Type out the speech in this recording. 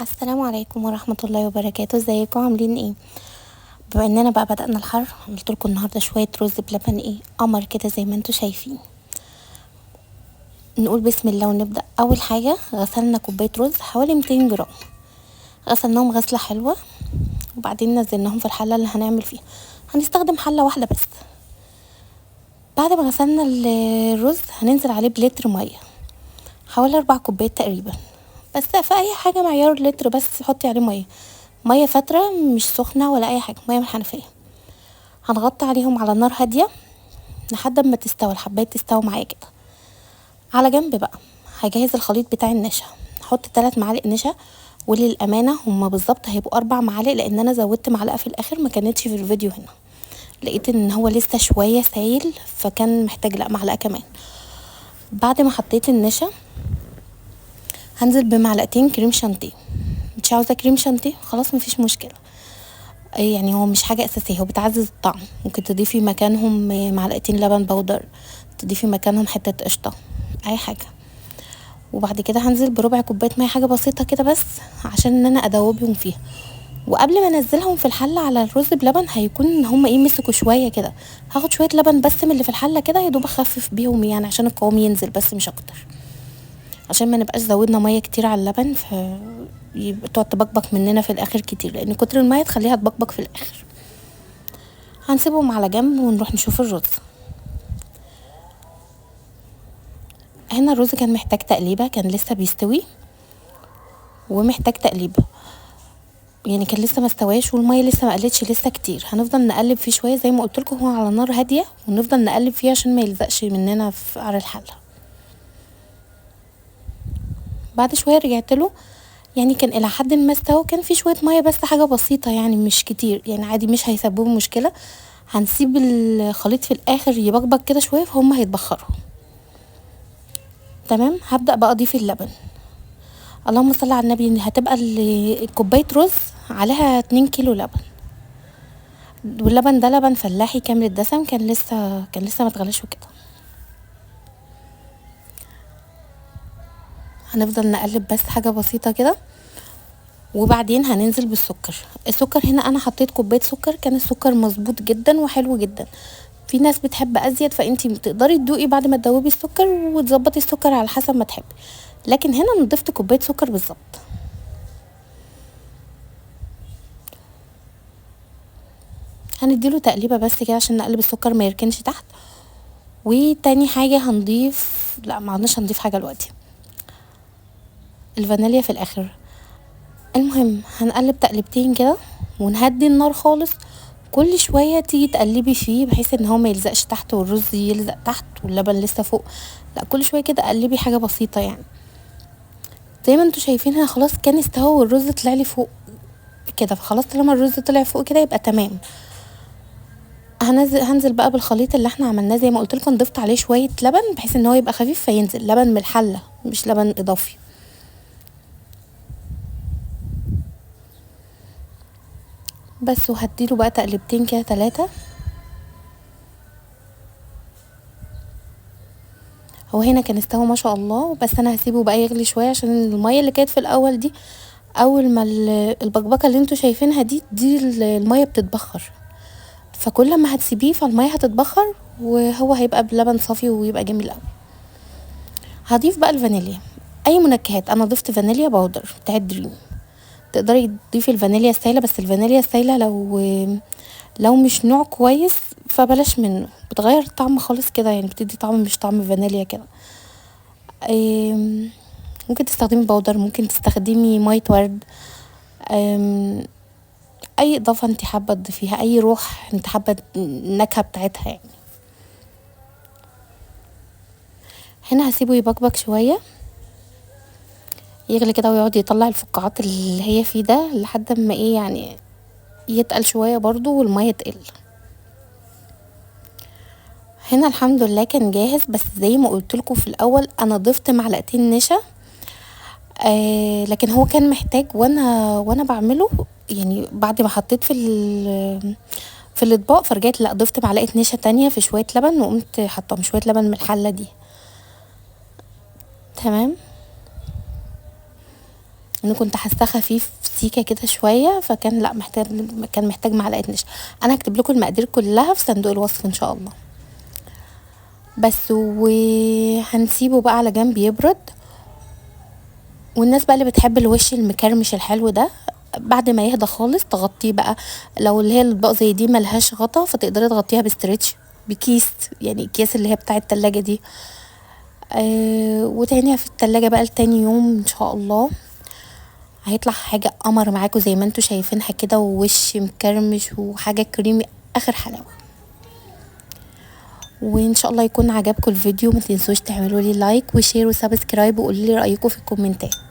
السلام عليكم ورحمة الله وبركاته. ازيكم عاملين ايه؟ بما اننا بقى بدأنا الحر، عملت لكم النهارده شوية رز بلبن قمر كده زي ما انتوا شايفين. نقول بسم الله ونبدأ. اول حاجة غسلنا كوباية رز حوالي 200 جرام، غسلناهم غسلة حلوة وبعدين نزلناهم في الحلة اللي هنعمل فيها. هنستخدم حلة واحدة بس. بعد ما غسلنا الرز هننزل عليه بلتر مية، حوالي 4 كوبايات تقريبا. بس في اي حاجة معيار لتر، بس حطي عليه مية فترة، مش سخنة ولا اي حاجة، مية من الحنفية. هنغطي عليهم على نار هادية لحد ما تستوي الحباية، تستوي معايا كده. على جنب بقى هجهز الخليط بتاع النشا. هحط 3 معالق نشا، وللامانه هما بالظبط هيبقوا 4 معالق، لان انا زودت معلقه في الاخر ما كانتش في الفيديو هنا. لقيت ان هو لسه شويه سايل، فكان محتاج لا معلقه كمان. بعد ما حطيت النشا هنزل بمعلقتين كريم شانتيه. مش عاوزه كريم شانتيه خلاص مفيش مشكله، يعني هو مش حاجه اساسيه، هو بتعزز الطعم. ممكن تضيفي مكانهم معلقتين لبن بودر، تضيفي مكانهم حته قشطه، اي حاجه. وبعد كده هنزل بربع كوبايه ميه، حاجه بسيطه كده بس عشان ان انا ادوبهم فيها. وقبل ما انزلهم في الحله على الرز بلبن هيكون ان هما مسكوا شويه كده، هاخد شويه لبن بس من اللي في الحله كده، يا دوب اخفف بيهم يعني عشان القوام ينزل بس مش اكتر، عشان ما نبقاش زودنا ميه كتير على اللبن يبقى تقعد تبقبق مننا في الاخر كتير، لان كتر الميه تخليها تبقبق في الاخر. هنسيبهم على جنب ونروح نشوف الرز. هنا الرز كان محتاج تقليبه، كان لسه بيستوي ومحتاج تقليبه، يعني كان لسه ما استواش والميه لسه ما قلتش لسه كتير. هنفضل نقلب فيه شويه زي ما قلت لكم، هو على نار هاديه، ونفضل نقلب فيه عشان ما يلزقش مننا في قعر الحله. بعد شويه رجعت له، يعني كان الى حد ما استوى، كان في شويه ميه بس حاجه بسيطه يعني مش كتير، يعني عادي مش هيسببوا مشكله. هنسيب الخليط في الاخر يبقبق كده شويه فهم هيتبخروا. تمام. هبدا بقى اضيف اللبن. اللهم صل على النبي. هتبقى الكوبايه رز عليها 2 كيلو لبن، واللبن ده لبن فلاحي كامل الدسم، كان لسه متغليش وكده. هنفضل نقلب بس حاجه بسيطه كده، وبعدين هننزل بالسكر. السكر هنا انا حطيت كوبايه سكر، كان السكر مظبوط جدا وحلو جدا. في ناس بتحب ازيد، فانتي تقدري تدوقي بعد ما تدوبي السكر وتظبطي السكر على حسب ما تحبي، لكن هنا انا ضفت كوبايه سكر بالظبط. هنديله تقليبه بس كده عشان نقلب السكر ما يركنش تحت. وتاني حاجه هنضيف، لا ما عدناش هنضيف حاجه دلوقتي، الفانيليا في الاخر. المهم هنقلب تقلبتين كده ونهدي النار خالص. كل شويه تيجي تقلبي فيه بحيث ان هو ما يلزقش تحت والرز يلزق تحت واللبن لسه فوق، لا كل شويه كده قلبي حاجه بسيطه يعني. زي ما انتوا شايفين هنا خلاص كان استوى والرز طلع لي فوق كده، فخلاص طالما الرز طلع فوق كده يبقى تمام. هنزل بقى بالخليط اللي احنا عملناه، زي ما قلت لكم ضفت عليه شويه لبن بحيث ان هو يبقى خفيف، فينزل لبن من الحله مش لبن اضافي. بس وهديله بقى تقلبتين كده 3. هو هنا كان استوى ما شاء الله، بس انا هسيبه بقى يغلي شويه عشان الميه اللي كانت في الاول دي، اول ما البقبقه اللي انتوا شايفينها دي الميه بتتبخر، فكل ما هتسيبيه فالميه هتتبخر وهو هيبقى بلبن صافي ويبقى جميل قوي. هضيف بقى الفانيليا، اي منكهات. انا ضفت فانيليا باودر بتاعت دريم، تقدري تضيفي الفانيليا السايله، بس الفانيليا السايله لو مش نوع كويس فبلاش منه، بتغير الطعم خالص كده، يعني بتدي طعم مش طعم فانيليا كده. ممكن تستخدمي باودر، ممكن تستخدمي مية ورد، اي اضافه انت حابه تضيفيها، اي روح انت حابه النكهه بتاعتها يعني. هنا هسيبه يبقبق شويه يغلي كده ويقعد يطلع الفقاعات اللي هي فيه ده لحد ما يعني يتقل شويه برضو والميه تقل. هنا الحمد لله كان جاهز، بس زي ما قلت لكم في الاول انا ضفت معلقتين نشا. لكن هو كان محتاج، وانا بعمله يعني بعد ما حطيت في الاطباق فرجعت لا ضفت معلقه نشا تانية في شويه لبن، وقمت حطاهم شويه لبن من الحله دي. تمام. انا كنت حاساه خفيف سيكه كده شويه، فكان لا كان محتاج معلقه نشا. انا هكتب لكم المقادير كلها في صندوق الوصف ان شاء الله. بس وهنسيبه بقى على جنب يبرد. والناس بقى اللي بتحب الوش المكرمش الحلو ده، بعد ما يهدى خالص تغطيه بقى. لو اللي هي الاطباق زي دي ملهاش غطا، فتقدري تغطيها بستريتش، بكيس، يعني الكيس اللي هي بتاع التلاجة دي. وتعينيها في التلاجة بقى لتاني يوم ان شاء الله. هيطلع حاجة قمر معاكم زي ما انتوا شايفينها كده، ووش مكرمش وحاجة كريمي اخر حلاوة. وان شاء الله يكون عجبكم الفيديو. ما تنسوش تعملوا لي لايك وشير وسبسكرايب، وقولوا لي رأيكم في الكومنتات.